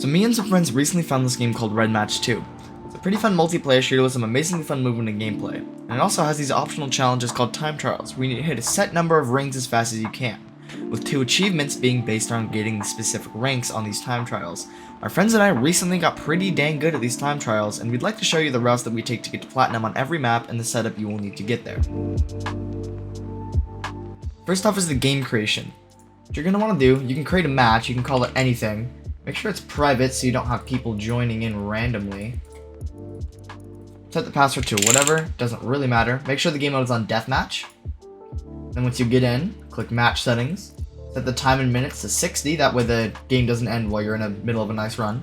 So me and some friends recently found this game called Redmatch 2. It's a pretty fun multiplayer shooter with some amazingly fun movement and gameplay. And it also has these optional challenges called time trials, where you need to hit a set number of rings as fast as you can, with 2 achievements being based on getting the specific ranks on these time trials. My friends and I recently got pretty dang good at these time trials, and we'd like to show you the routes that we take to get to Platinum on every map and the setup you will need to get there. First off is the game creation. What you're going to want to do, you can create a match, you can call it anything. Make sure it's private so you don't have people joining in randomly. Set the password to whatever, doesn't really matter. Make sure the game mode is on deathmatch. Then once you get in, click match settings. Set the time in minutes to 60, that way the game doesn't end while you're in the middle of a nice run.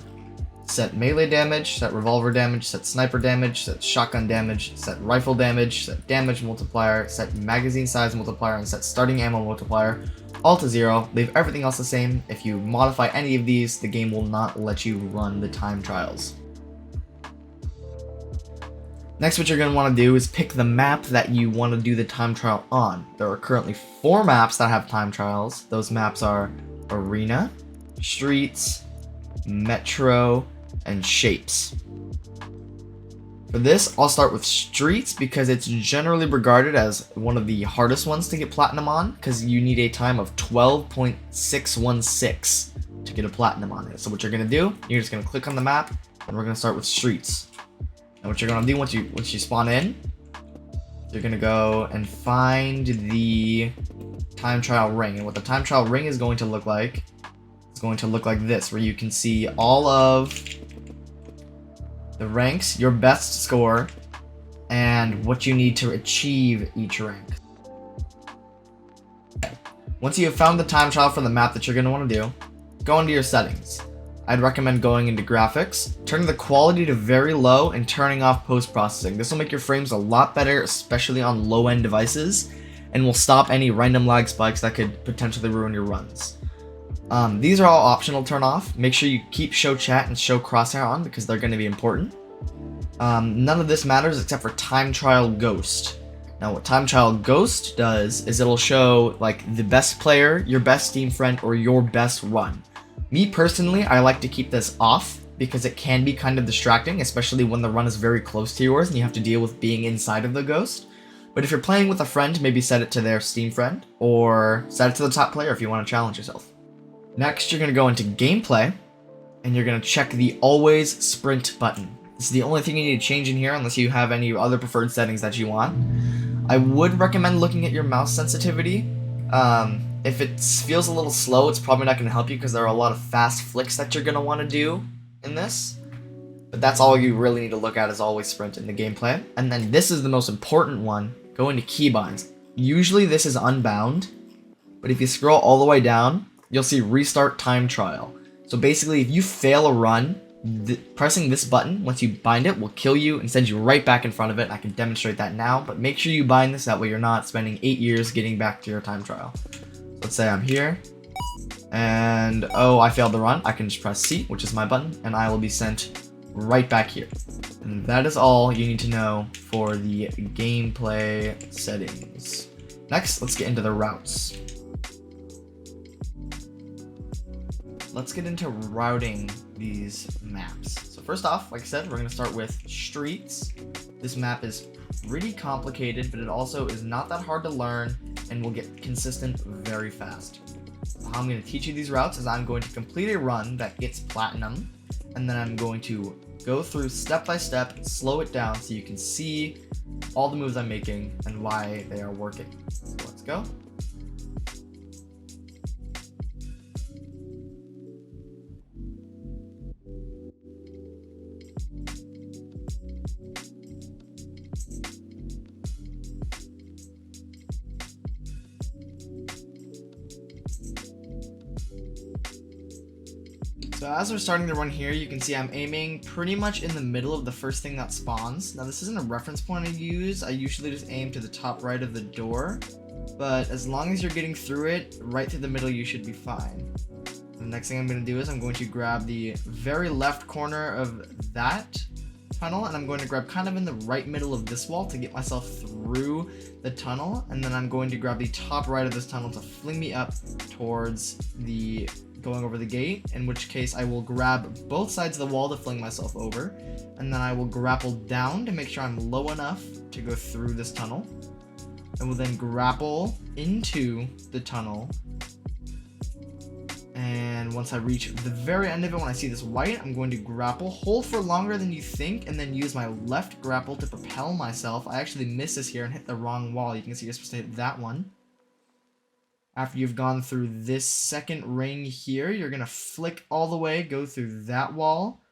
Set melee damage, set revolver damage, set sniper damage, set shotgun damage, set rifle damage, set damage multiplier, set magazine size multiplier, and set starting ammo multiplier. All to 0, leave everything else the same. If you modify any of these, the game will not let you run the time trials. Next, what you're going to want to do is pick the map that you want to do the time trial on. There are currently 4 maps that have time trials. Those maps are Arena, Streets, Metro, and Shapes. For this, I'll start with Streets because it's generally regarded as one of the hardest ones to get Platinum on, because you need a time of 12.616 to get a Platinum on it. So what you're going to do, you're just going to click on the map, and we're going to start with Streets. And what you're going to do once you spawn in, you're going to go and find the time trial ring. And what the time trial ring is going to look like, it's going to look like this, where you can see all of the ranks, your best score, and what you need to achieve each rank. Once you have found the time trial for the map that you're going to want to do, go into your settings. I'd recommend going into graphics, turning the quality to very low, and turning off post-processing. This will make your frames a lot better, especially on low-end devices, and will stop any random lag spikes that could potentially ruin your runs. These are all optional turn off. Make sure you keep show chat and show crosshair on because they're going to be important. None of this matters except for time trial ghost. Now what time trial ghost does is it'll show like the best player, your best team friend, or your best run. Me personally, I like to keep this off because it can be kind of distracting, especially when the run is very close to yours and you have to deal with being inside of the ghost. But if you're playing with a friend, maybe set it to their Steam friend, or set it to the top player if you want to challenge yourself. Next, you're going to go into gameplay, and you're going to check the always sprint button. This is the only thing you need to change in here unless you have any other preferred settings that you want. I would recommend looking at your mouse sensitivity. If it feels a little slow, it's probably not going to help you because there are a lot of fast flicks that you're going to want to do in this. But that's all you really need to look at is always sprint in the gameplay. And then this is the most important one. Go into keybinds. Usually this is unbound, but if you scroll all the way down, you'll see restart time trial. So basically, if you fail a run, pressing this button, once you bind it, will kill you and send you right back in front of it. I can demonstrate that now, but make sure you bind this, that way you're not spending 8 years getting back to your time trial. Let's say I'm here, and oh, I failed the run. I can just press C, which is my button, and I will be sent right back here. And that is all you need to know for the gameplay settings. Next, let's get into the routes. Let's get into routing these maps. So first off, like I said, we're going to start with Streets. This map is pretty complicated, but it also is not that hard to learn and will get consistent very fast. How I'm going to teach you these routes is I'm going to complete a run that gets Platinum, and then I'm going to go through step by step, slow it down so you can see all the moves I'm making and why they are working. So let's go. So as we're starting to run here, you can see I'm aiming pretty much in the middle of the first thing that spawns. Now this isn't a reference point I use. I usually just aim to the top right of the door. But as long as you're getting through it, right through the middle, you should be fine. The next thing I'm going to do is I'm going to grab the very left corner of that tunnel, and I'm going to grab kind of in the right middle of this wall to get myself through the tunnel, and then I'm going to grab the top right of this tunnel to fling me up towards the going over the gate, in which case I will grab both sides of the wall to fling myself over, and then I will grapple down to make sure I'm low enough to go through this tunnel, and will then grapple into the tunnel. And once I reach the very end of it, when I see this white, I'm going to grapple, hold for longer than you think, and then use my left grapple to propel myself. I actually missed this here and hit the wrong wall. You can see you're supposed to hit that one. After you've gone through this second ring here, you're going to flick all the way, go through that wall,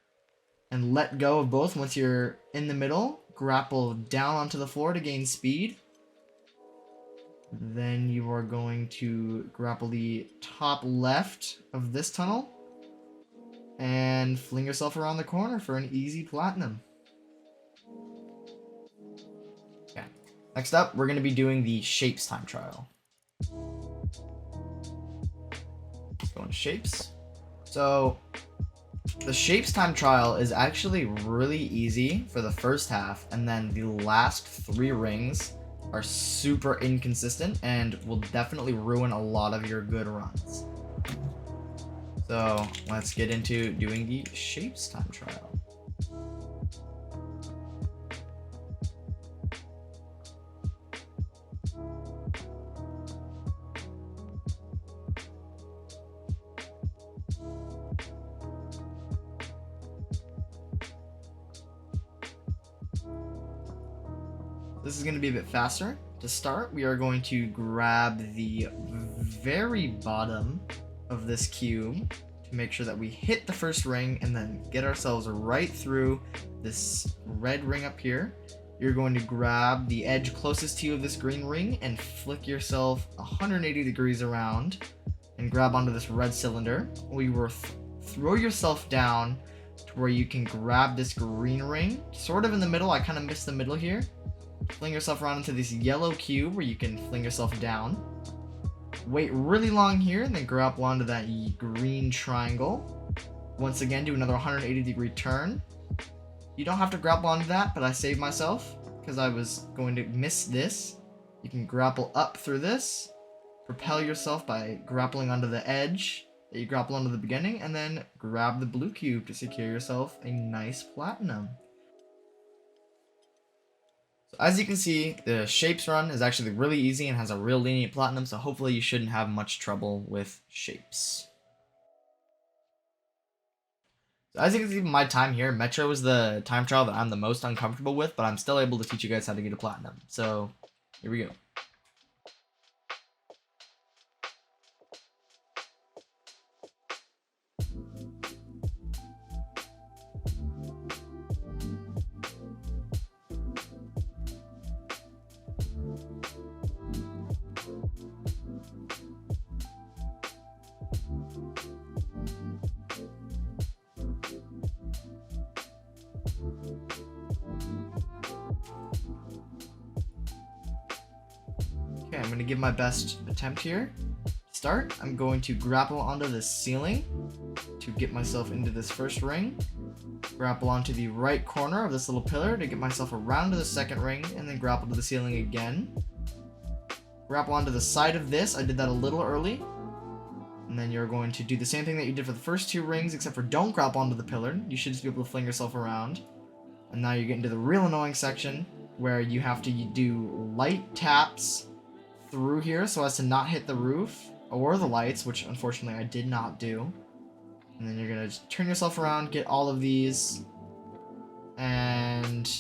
and let go of both. Once you're in the middle, grapple down onto the floor to gain speed. Then you are going to grapple the top left of this tunnel and fling yourself around the corner for an easy platinum. Okay. Next up, we're going to be doing the shapes time trial. Go into shapes. So the shapes time trial is actually really easy for the first half, and then the last 3 rings are super inconsistent and will definitely ruin a lot of your good runs. So let's get into doing the shapes time trial. This is going to be a bit faster. To start, we are going to grab the very bottom of this cube to make sure that we hit the first ring and then get ourselves right through this red ring up here. You're going to grab the edge closest to you of this green ring and flick yourself 180 degrees around and grab onto this red cylinder. We will throw yourself down to where you can grab this green ring, sort of in the middle. I kind of missed the middle here. Fling yourself around into this yellow cube where you can fling yourself down. Wait really long here and then grapple onto that green triangle. Once again, do another 180 degree turn. You don't have to grapple onto that, but I saved myself because I was going to miss this. You can grapple up through this, propel yourself by grappling onto the edge that you grapple onto the beginning, and then grab the blue cube to secure yourself a nice platinum. So as you can see, the shapes run is actually really easy and has a real lenient platinum, so hopefully you shouldn't have much trouble with shapes. So as you can see from my time here, Metro is the time trial that I'm the most uncomfortable with, but I'm still able to teach you guys how to get a platinum. So here we go. Okay, I'm going to give my best attempt here. Start, I'm going to grapple onto the ceiling to get myself into this first ring. Grapple onto the right corner of this little pillar to get myself around to the second ring, and then grapple to the ceiling again. Grapple onto the side of this. I did that a little early. And then you're going to do the same thing that you did for the first 2 rings, except for don't grapple onto the pillar. You should just be able to fling yourself around. And now you get into the real annoying section where you have to do light taps through here so as to not hit the roof or the lights, which unfortunately I did not do. And then you're going to turn yourself around, get all of these, and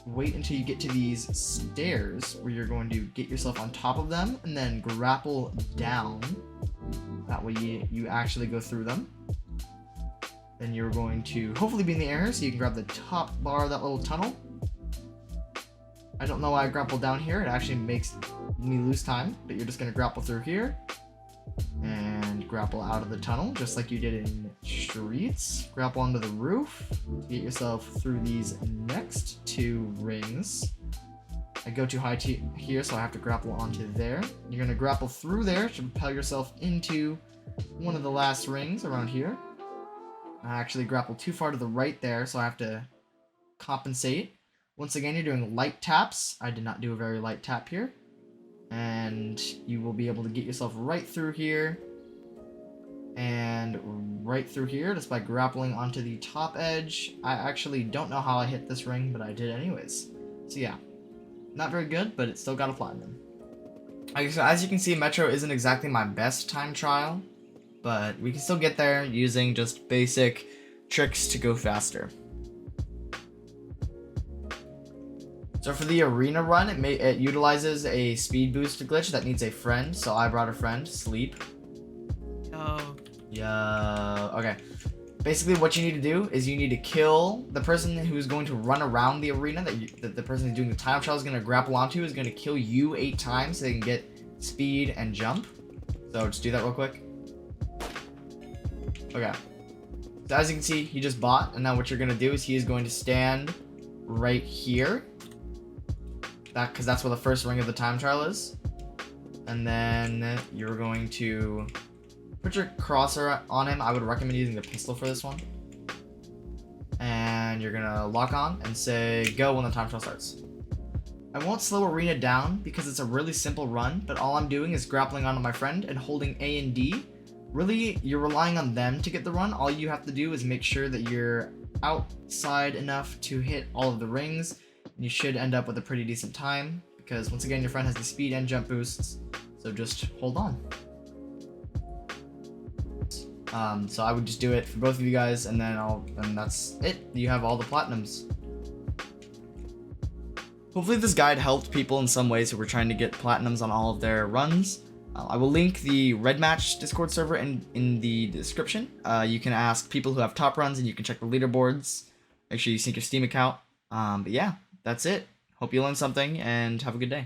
wait until you get to these stairs where you're going to get yourself on top of them and then grapple down. That way you actually go through them. Then you're going to hopefully be in the air so you can grab the top bar of that little tunnel. I don't know why I grappled down here. It actually makes me lose time, but you're just going to grapple through here and grapple out of the tunnel just like you did in streets. Grapple onto the roof to get yourself through these next 2 rings. I go too high here, so I have to grapple onto there. You're going to grapple through there to propel yourself into one of the last rings around here. I actually grappled too far to the right there, so I have to compensate. Once again, you're doing light taps. I did not do a very light tap here. And you will be able to get yourself right through here. and right through here just by grappling onto the top edge. I actually don't know how I hit this ring, but I did anyways. So yeah, not very good, but it still got a platinum. Okay, so as you can see, Metro isn't exactly my best time trial, but we can still get there using just basic tricks to go faster. So for the arena run, it utilizes a speed boost glitch that needs a friend, so I brought a friend, Sleep. Yo. Okay. Basically, what you need to do is you need to kill the person who's going to run around the arena that the person who's doing the time trial is going to grapple onto is going to kill you 8 times so they can get speed and jump. So just do that real quick. Okay. So as you can see, he just bought, and now what you're going to do is he is going to stand right here. Because that's where the first ring of the time trial is. And then you're going to put your crosser on him. I would recommend using the pistol for this one. And you're gonna lock on and say go when the time trial starts. I won't slow arena down because it's a really simple run, but all I'm doing is grappling onto my friend and holding A and D. Really, you're relying on them to get the run. All you have to do is make sure that you're outside enough to hit all of the rings, and you should end up with a pretty decent time because once again your friend has the speed and jump boosts, so just hold on. So I would just do it for both of you guys, and then that's it. You have all the platinums. Hopefully this guide helped people in some ways who were trying to get platinums on all of their runs. I will link the redmatch Discord server in the description. You can ask people who have top runs, and you can check the leaderboards. Make sure you sync your Steam account. But yeah, that's it. Hope you learned something, and have a good day.